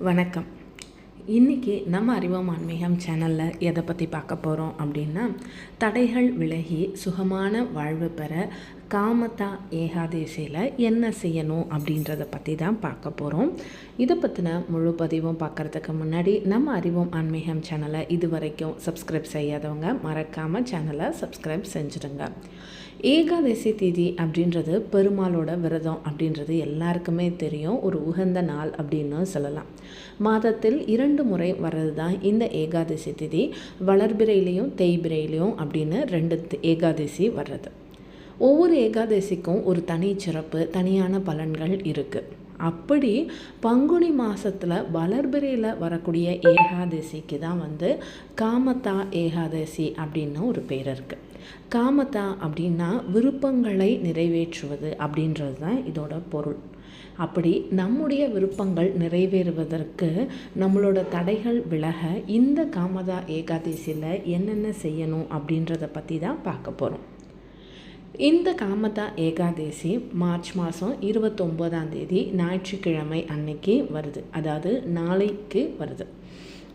வணக்கம். இன்றைக்கி நம்ம அறிவோம் ஆன்மீகம் சேனலில் எதை பற்றி பார்க்க போகிறோம் அப்படின்னா, தடைகள் விலகி சுகமான வாழ்வு பெற காமதா ஏகாதேசியில் என்ன செய்யணும் அப்படின்றத பற்றி தான் பார்க்க போகிறோம். இதை பற்றின முழு பதிவும் பார்க்குறதுக்கு முன்னாடி நம்ம அறிவோம் ஆன்மீகம் சேனலை இது வரைக்கும் சப்ஸ்கிரைப் செய்யாதவங்க மறக்காமல் சேனலை சப்ஸ்கிரைப் செஞ்சுடுங்க. ஏகாதசி திதி அப்படின்றது பெருமாளோட விரதம் அப்படின்றது எல்லாருக்குமே தெரியும். ஒரு உகந்த நாள் அப்படின்னு சொல்லலாம். மாதத்தில் 2 முறை வர்றது தான் இந்த ஏகாதசி திதி. வளர்பிறையிலையும் தேய்பிறையிலையும் அப்படின்னு 2 ஏகாதசி வர்றது. ஒவ்வொரு ஏகாதசிக்கும் ஒரு தனி சிறப்பு, தனியான பலன்கள் இருக்குது. அப்படி பங்குனி மாதத்தில் வளர்பிறையில் வரக்கூடிய ஏகாதசிக்கு தான் காமதா ஏகாதசி அப்படின்னு ஒரு பேர் இருக்குது. காமதா அப்படின்னா விருப்பங்களை நிறைவேற்றுவது அப்படின்றது தான் இதோட பொருள். அப்படி நம்முடைய விருப்பங்கள் நிறைவேறுவதற்கு, நம்மளோட தடைகள் விலக இந்த காமதா ஏகாதசியில் என்னென்ன செய்யணும் அப்படின்றத பற்றி தான் பார்க்க போகிறோம். இந்த காமதா ஏகாதசி மார்ச் மாதம் 29ஆம் தேதி ஞாயிற்றுக்கிழமை அன்னைக்கு வருது. அதாவது நாளைக்கு வருது.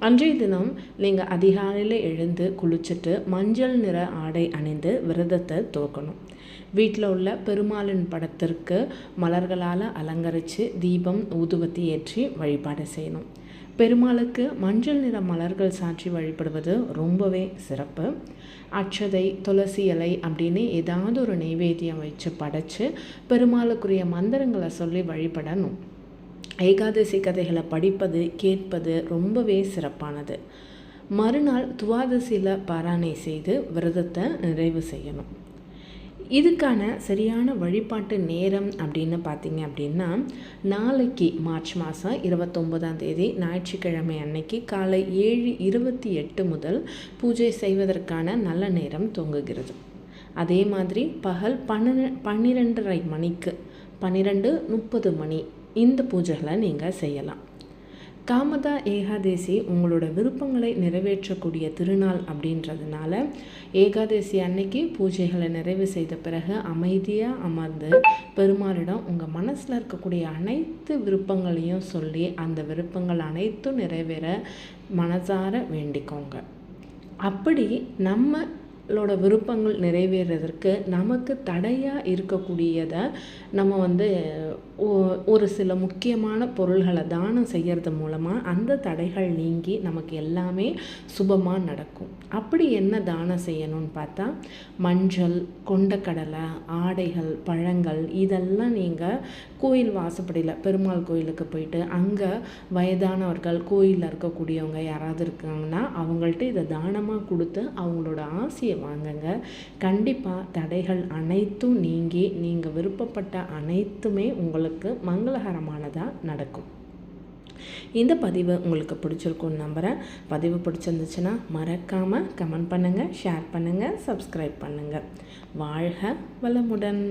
அன்றைய தினம் நீங்கள் அதிகாலையில் எழுந்து குளிச்சுட்டு மஞ்சள் நிற ஆடை அணிந்து விரதத்தை துவக்கணும். வீட்டில் உள்ள பெருமாளின் படத்திற்கு மலர்களால் அலங்கரித்து தீபம் ஊதுவத்தி ஏற்றி வழிபாடு செய்யணும். பெருமாளுக்கு மஞ்சள் நிற மலர்கள் சாற்றி வழிபடுவது ரொம்பவே சிறப்பு. அட்சதை, துளசி இலை அப்படின்னு ஏதாவது ஒரு நெய்வேத்தியம் வச்சு படைச்சு பெருமாளுக்குரிய மந்திரங்களை சொல்லி வழிபடணும். ஏகாதசி கதைகளை படிப்பது, கேட்பது ரொம்பவே சிறப்பானது. மறுநாள் துவாதசியில் பாராயணை செய்து விரதத்தை நிறைவு செய்யணும். இதுக்கான சரியான வழிபாட்டு நேரம் அப்படின்னு பார்த்தீங்க அப்படின்னா, நாளைக்கு மார்ச் மாதம் 29ஆம் தேதி ஞாயிற்றுக்கிழமை அன்னைக்கு காலை 7:28 முதல் பூஜை செய்வதற்கான நல்ல நேரம் துவங்குகிறது. அதே மாதிரி பகல் 12:30 மணிக்கு 12:30 மணி இந்த பூஜைகளை நீங்கள் செய்யலாம். காமதா ஏகாதசி உங்களோட விருப்பங்களை நிறைவேற்றக்கூடிய திருநாள் அப்படின்றதுனால ஏகாதசி அன்னைக்கு பூஜைகளை நிறைவு செய்த பிறகு அமைதியாக அமர்ந்து பெருமாளிடம் உங்கள் மனசில் இருக்கக்கூடிய அனைத்து விருப்பங்களையும் சொல்லி அந்த விருப்பங்கள் அனைத்தும் நிறைவேற மனசார வேண்டிக்கோங்க. அப்படி நம்மளோட விருப்பங்கள் நிறைவேறதற்கு நமக்கு தடையாக இருக்கக்கூடியதை நம்ம ஒரு சில முக்கியமான பொருள்களை தானம் செய்கிறது மூலமாக அந்த தடைகள் நீங்கி நமக்கு எல்லாமே சுபமாக நடக்கும். அப்படி என்ன தானம் செய்யணும்னு பார்த்தா, மஞ்சள், கொண்டக்கடலை, ஆடைகள், பழங்கள் இதெல்லாம் நீங்கள் கோயில் வாசப்படியில் பெருமாள் கோயிலுக்கு போயிட்டு அங்கே வயதானவர்கள், கோயிலில் இருக்கக்கூடியவங்க யாராவது இருக்காங்கன்னா அவங்கள்ட்ட இதை தானமாக கொடுத்து அவங்களோட ஆசையை வாங்குங்க. கண்டிப்பாக தடைகள் அனைத்தும் நீங்கி நீங்கள் விருப்பப்பட்ட அனைத்துமே உங்களுக்கு மங்களகரமானதாக நடக்கும். இந்த பதிவு உங்களுக்கு பிடிச்சிருக்குன்னு நம்புகிறேன். பதிவு பிடிச்சிருந்துச்சுன்னா மறக்காமல் கமெண்ட் பண்ணுங்கள், ஷேர் பண்ணுங்கள், சப்ஸ்கிரைப் பண்ணுங்கள். வாழ்க வளமுடன்.